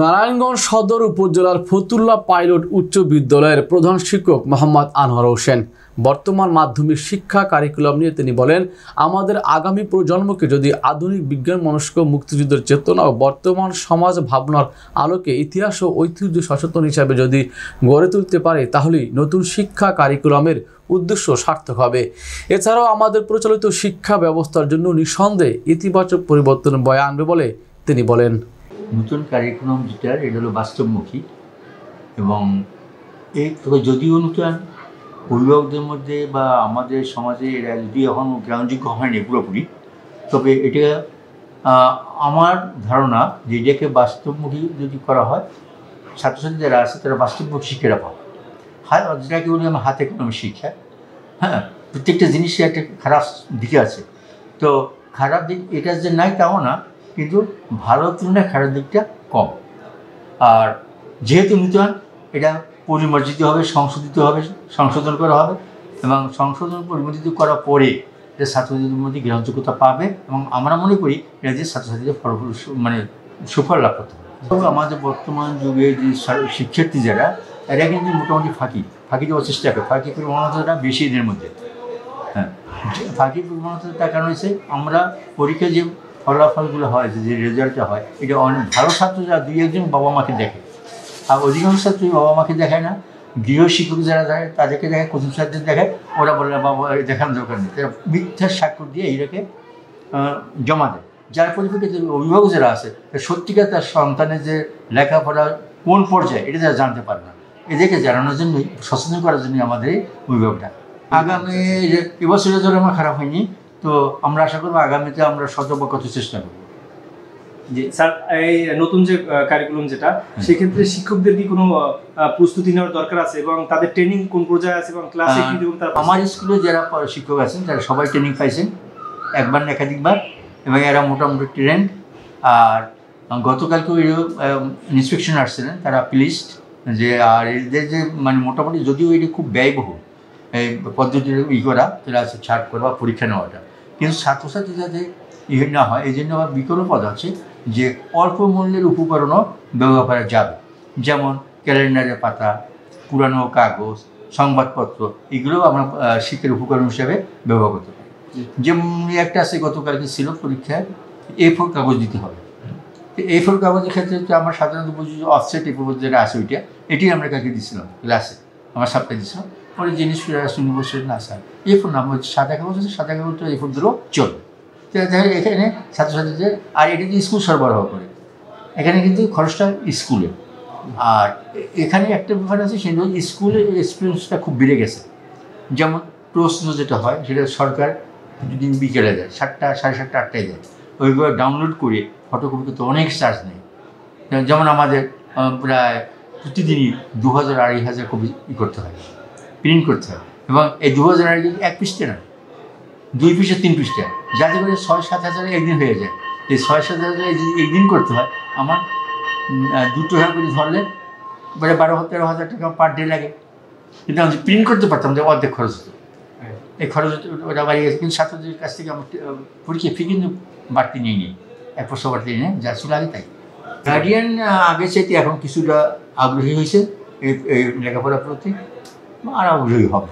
নারায়ণগঞ্জ সদর উপজেলার ফতুল্লা পাইলট উচ্চ বিদ্যালয়ের প্রধান শিক্ষক মোহাম্মদ আনোয়ার হোসেন বর্তমান মাধ্যমিক শিক্ষা কারিকুলাম নিয়ে তিনি বলেন, আমাদের আগামী প্রজন্মকে যদি আধুনিক বিজ্ঞান মনস্ক মুক্তিযুদ্ধের চেতনা ও বর্তমান সমাজ ভাবনার আলোকে ইতিহাস ও ঐতিহ্য সচেতন হিসাবে যদি গড়ে তুলতে পারে, তাহলেই নতুন শিক্ষা কারিকুলামের উদ্দেশ্য সার্থক হবে। এছাড়াও আমাদের প্রচলিত শিক্ষা ব্যবস্থার জন্য নিঃসন্দেহে ইতিবাচক পরিবর্তন বয়ে আনবে বলে তিনি বলেন। নতুন কারিকুলাম যেটা এটা হলো বাস্তবমুখী এবং এই যদিও নতুন অভিভাবকদের মধ্যে বা আমাদের সমাজে এরা যদি এখন গ্রহণযোগ্য হয়নি পুরোপুরি, তবে এটা আমার ধারণা যে এটাকে বাস্তবমুখী যদি করা হয়, ছাত্রছাত্রী যারা আছে তারা বাস্তবমুখী শিক্ষাটা পাবে। যেটাকে বলি আমার হাতে কলমে শিক্ষা। হ্যাঁ, প্রত্যেকটা জিনিসের একটা খারাপ দিকে আছে, তো খারাপ দিক এটা যে নাই তাও না, কিন্তু ভালো তুলনায় খারাপ দিকটা কম। আর যেহেতু নতুন, এটা পরিমার্জিত হবে, সংশোধন করা হবে এবং সংশোধন পরিমার্জিত করার পরে এটা ছাত্রছাত্রীদের মধ্যে গ্রহণযোগ্যতা পাবে এবং আমরা মনে করি এটা যে ছাত্রছাত্রীদের সুফল লাভ করতে হবে। আমাদের বর্তমান যুগে যে শিক্ষার্থী যারা, এরা কিন্তু মোটামুটি ফাঁকি দেওয়ার চেষ্টা করে। ফাঁকি প্রবণতাটা বেশি এদের মধ্যে। হ্যাঁ, ফাঁকি প্রবণতার তার কারণ হচ্ছে আমরা পরীক্ষায় যে ফলাফলগুলো হয়, যে রেজাল্টটা হয়, এটা অনেক ভালো ছাত্র যারা দুই একজন বাবা মাকে দেখে, আর অধিকাংশ ছাত্রী বাবা মাকে দেখায় না, গৃহশিক্ষক যারা যায় তাদেরকে দেখায়, কোচিং ছাত্রদের দেখায়। ওরা বলে বাবা দেখানোর দরকার নেই, তারা মিথ্যার স্বাক্ষর দিয়ে এইটাকে জমা দেয়। যার পরিপ্রেক্ষিতে অভিভাবক যারা আছে সত্যিকার তার সন্তানের যে লেখাপড়া কোন পর্যায়ে এটা তারা জানতে পারে না। এদেরকে জানানোর জন্যই, সচেতন করার জন্যই আমাদের এই অভিভাবকটা। আগামী এবছরের জন্য আমার খারাপ হয়নি, তো আমরা আশা করবো আগামীতে আমরা শতভাগ চেষ্টা করবো। জি স্যার, এই নতুন যে কারিকুলাম যেটা, সেক্ষেত্রে শিক্ষকদের কি কোনো প্রস্তুতি নেওয়ার দরকার আছে এবং তাদের ট্রেনিং কোন পর্যায়ে আছে এবং ক্লাসে কি এবং আমার স্কুলে যারা শিক্ষক আছেন তারা সবাই ট্রেনিং পাইছেন, একবার না একাধিকবার, এবং এরা মোটামুটি ট্রেন্ড। আর গতকালকেও ইন্সপেকশন আসছিলেন, তারা প্লিজড যে আর এদের যে মানে মোটামুটি, যদিও এটা খুব ব্যয়বহুল এই পদ্ধতির করা, তারা আছে ছাড় করা বা পরীক্ষা নেওয়াটা, কিন্তু ছাত্রছাত্রী যাতে না হয় এই জন্য আবার বিকল্প পদ আছে যে অল্প মূল্যের উপকরণও ব্যবহার করা যাবে। যেমন ক্যালেন্ডারের পাতা, পুরানো কাগজ, সংবাদপত্র, এগুলোও আমরা শিক্ষার উপকরণ হিসেবে ব্যবহার করতে পারি। যেমন একটা আছে গতকালকে ছিল পরীক্ষায়, A4 কাগজ দিতে হবে। A4 কাগজের ক্ষেত্রে তো আমরা সাধারণত বুঝি যে অফসেট A4 যেটা আছে ওইটা, এটি আমরা কাকে দিচ্ছিলাম ক্লাসে, আমার সপ্তাহে দিচ্ছিলাম। পরে জিনিস শুনে বসে না স্যার A4 নাম হচ্ছে সাদা কাগজ আছে, সাদা কাগজ তো A4 দিলেও চলবে। এখানে ছাত্রছাত্রীদের, আর এটি যে স্কুল সরবরাহ করে, এখানে কিন্তু খরচটা স্কুলে। আর এখানে একটা ব্যাপার আছে, সেটা হচ্ছে স্কুলের এক্সপিরিয়েন্সটা খুব বেড়ে গেছে। যেমন প্রশ্ন যেটা হয় সেটা সরকার যদি বিকেলে দেয়, 7টা, 7:30, 8টায় দেয়, ওইগুলো ডাউনলোড করে ফটোকপি করতে অনেক চার্জ নেই। যেমন আমাদের প্রায় প্রতিদিনই 2000-2500 কপি করতে হয়, প্রিন্ট করতে হয়, এবং এই 2000 এক পৃষ্ঠে না, 2 পৃষ্ঠা 3 পৃষ্ঠা, যাতে করে 6-7 হাজার একদিন হয়ে যায়। এই 6-7 হাজার একদিন করতে হয়, আমার 2 টাকা করে ধরলে মানে 12-13 হাজার টাকা পার ডে লাগে। কিন্তু আমি প্রিন্ট করতে পারতাম যে অর্ধেক খরচ হতো, এই খরচ ওটা বাড়িয়ে গেছে। কিন্তু ছাত্রদের কাছ থেকে আমার পরীক্ষা ফি কিন্তু বাড়তি নিয়ে নিই, 1% বাড়তি নিয়ে যা ছিল আগে তাই। গার্ডিয়ান আগে চাইতে এখন কিছুটা আগ্রহী হয়েছে এই লেখাপড়ার প্রতি, আর আগ্রহী হবে।